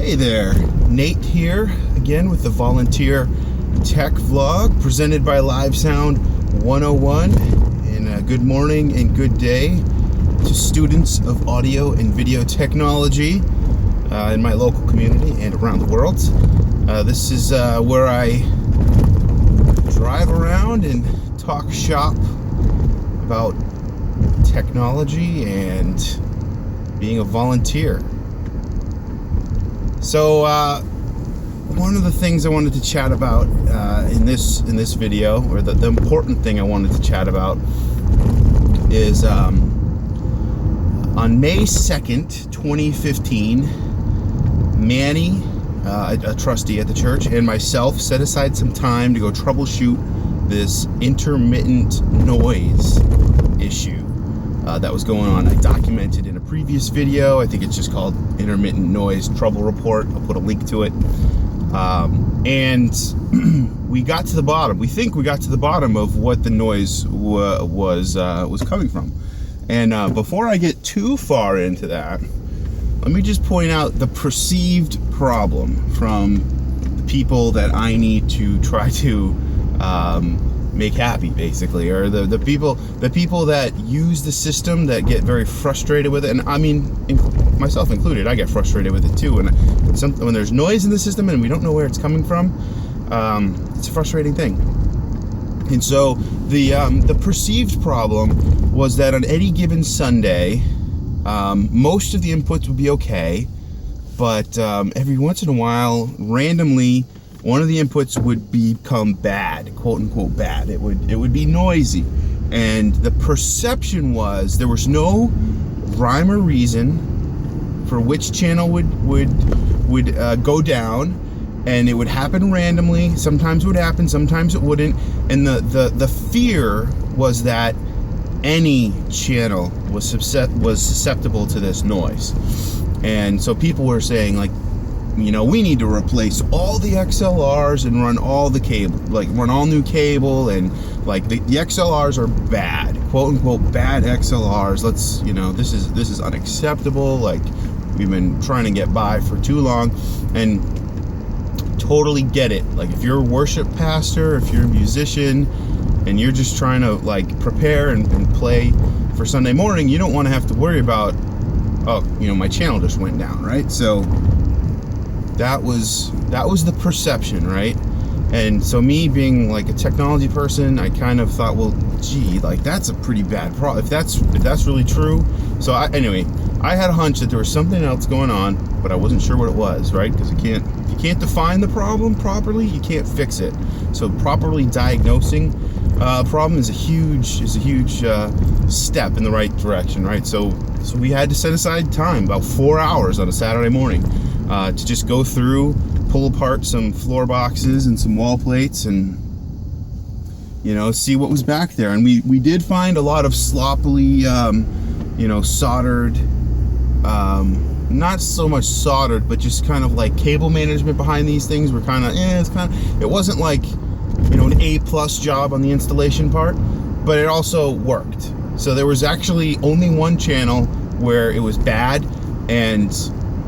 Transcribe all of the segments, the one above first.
Hey there, Nate here again with the Volunteer Tech Vlog presented by Live Sound 101. And good morning and good day to students of audio and video technology in my local community and around the world. This is where I drive around and talk shop about technology and being a volunteer. So one of the things I wanted to chat about in this video, or the important thing I wanted to chat about, is on May 2nd, 2015, Manny, a trustee at the church, and myself set aside some time to go troubleshoot this intermittent noise issue that was going on. I documented in a previous video. I think it's just called Intermittent Noise Trouble Report. I'll put a link to it. And we got to the bottom. We think we got to the bottom of what the noise was coming from. And before I get too far into that, let me just point out the perceived problem from the people that I need to try to make happy, basically, or the people that use the system that get very frustrated with it. And I mean, myself included, I get frustrated with it too. And when there's noise in the system and we don't know where it's coming from, it's a frustrating thing. And so the perceived problem was that on any given Sunday, most of the inputs would be okay, but every once in a while, randomly, one of the inputs would become bad, quote unquote bad. It would be noisy, and the perception was there was no rhyme or reason for which channel would go down, and it would happen randomly. Sometimes it would happen, sometimes it wouldn't, and the fear was that any channel was susceptible to this noise. And so people were saying, like, you know, we need to replace all the XLRs and run all the cable, like run all new cable, and like the XLRs are bad, quote unquote bad XLRs. Let's, you know, this is unacceptable. Like, we've been trying to get by for too long. And totally get it. Like, if you're a worship pastor, if you're a musician, and you're just trying to like prepare and play for Sunday morning, you don't want to have to worry about, oh, you know, my channel just went down, right? So that was the perception, right? And so me being like a technology person, I kind of thought, well, gee, like that's a pretty bad problem if that's really true. So anyway, I had a hunch that there was something else going on, but I wasn't sure what it was, right? Because if you can't define the problem properly, you can't fix it. So properly diagnosing a problem is a huge step in the right direction, right? So we had to set aside time, about 4 hours on a Saturday morning, to just go through, pull apart some floor boxes and some wall plates, and, you know, see what was back there. And we did find a lot of sloppily, you know, soldered, not so much soldered, but just kind of like cable management behind these things were kind of, it wasn't like, you know, an A+ job on the installation part, but it also worked. So there was actually only one channel where it was bad, and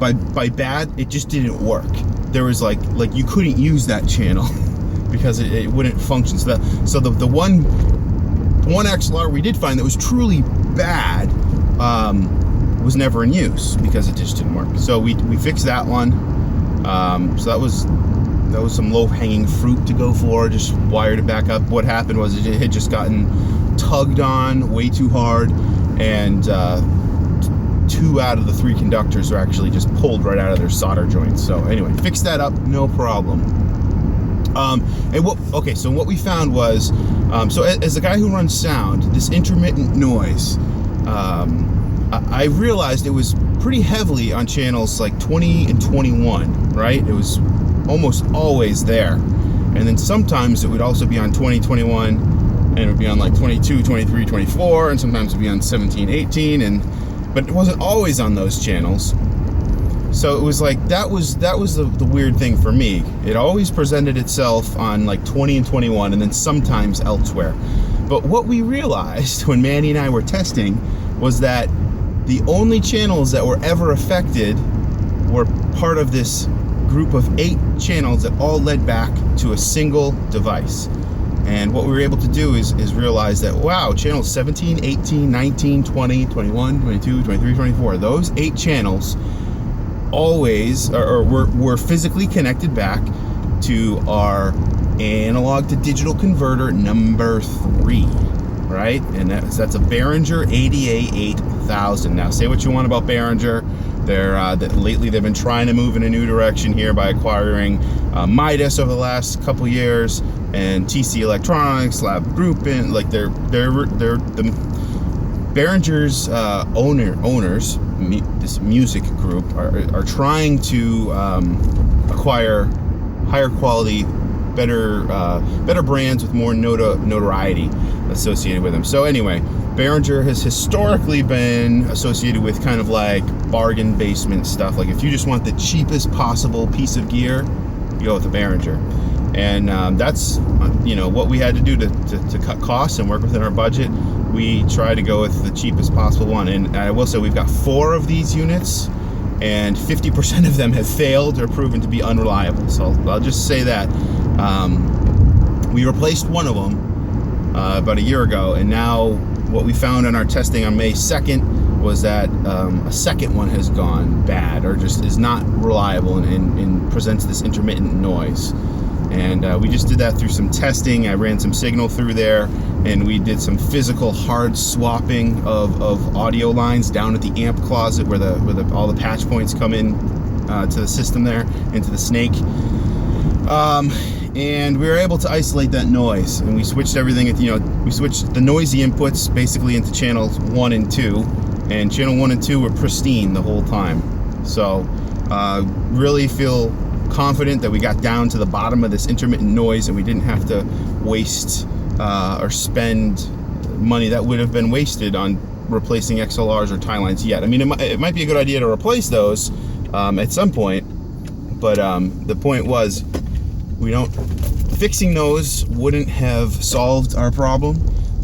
by bad, it just didn't work. There was like you couldn't use that channel because it wouldn't function. So the one XLR we did find that was truly bad was never in use because it just didn't work. So we fixed that one. So that was some low-hanging fruit to go for. Just wired it back up. What happened was it had just gotten tugged on way too hard, and 2 out of the 3 conductors are actually just pulled right out of their solder joints. So anyway, fixed that up, no problem. So what we found was, so as the guy who runs sound, this intermittent noise, I realized it was pretty heavily on channels like 20 and 21, right? It was almost always there. And then sometimes it would also be on 20, 21, and it would be on like 22, 23, 24, and sometimes it would be on 17, 18, but it wasn't always on those channels. So it was like, that was the weird thing for me. It always presented itself on like 20 and 21, and then sometimes elsewhere. But what we realized when Manny and I were testing was that the only channels that were ever affected were part of this group of 8 channels that all led back to a single device. And what we were able to do is realize that, wow, channels 17, 18, 19, 20, 21, 22, 23, 24, those 8 channels always were physically connected back to our analog to digital converter number 3, right? And that's a Behringer ADA8000. Now, say what you want about Behringer. Lately they've been trying to move in a new direction here by acquiring Midas over the last couple years, and TC Electronics, Lab Group, and like they're the Behringer's owners, this music group, are trying to acquire higher quality, better brands with more notoriety associated with them. So anyway, Behringer has historically been associated with kind of like bargain basement stuff. Like if you just want the cheapest possible piece of gear, you go with a Behringer. And that's what we had to do to cut costs and work within our budget. We try to go with the cheapest possible one. And I will say we've got 4 of these units, and 50% of them have failed or proven to be unreliable. So I'll just say that. We replaced one of them about a year ago, and now what we found in our testing on May 2nd was that a second one has gone bad, or just is not reliable and presents this intermittent noise. And we just did that through some testing. I ran some signal through there, and we did some physical hard swapping of audio lines down at the amp closet where all the patch points come in to the system there, into the snake. And we were able to isolate that noise, and we switched everything. We switched the noisy inputs basically into channels 1 and 2, and channel 1 and 2 were pristine the whole time. So really feel confident that we got down to the bottom of this intermittent noise, and we didn't have to waste or spend money that would have been wasted on replacing XLRs or tie lines yet. I mean, it might be a good idea to replace those at some point, but the point was, fixing those wouldn't have solved our problem,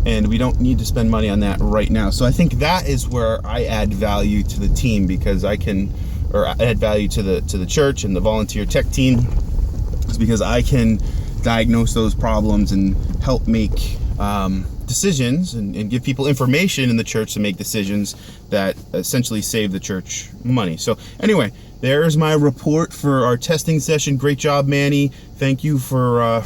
and we don't need to spend money on that right now. So I think that is where I add value to the team, because I add value to the church and the volunteer tech team, is because I can diagnose those problems and help make decisions and give people information in the church to make decisions that essentially save the church money. So anyway, there's my report for our testing session. Great job, Manny. Thank you for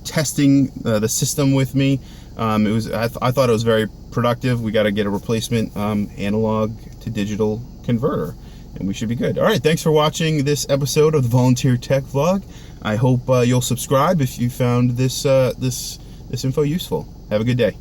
testing the system with me. I thought it was very productive. We got to get a replacement analog to digital converter, and we should be good. All right, thanks for watching this episode of the Volunteer Tech Vlog. I hope you'll subscribe if you found this info useful. Have a good day.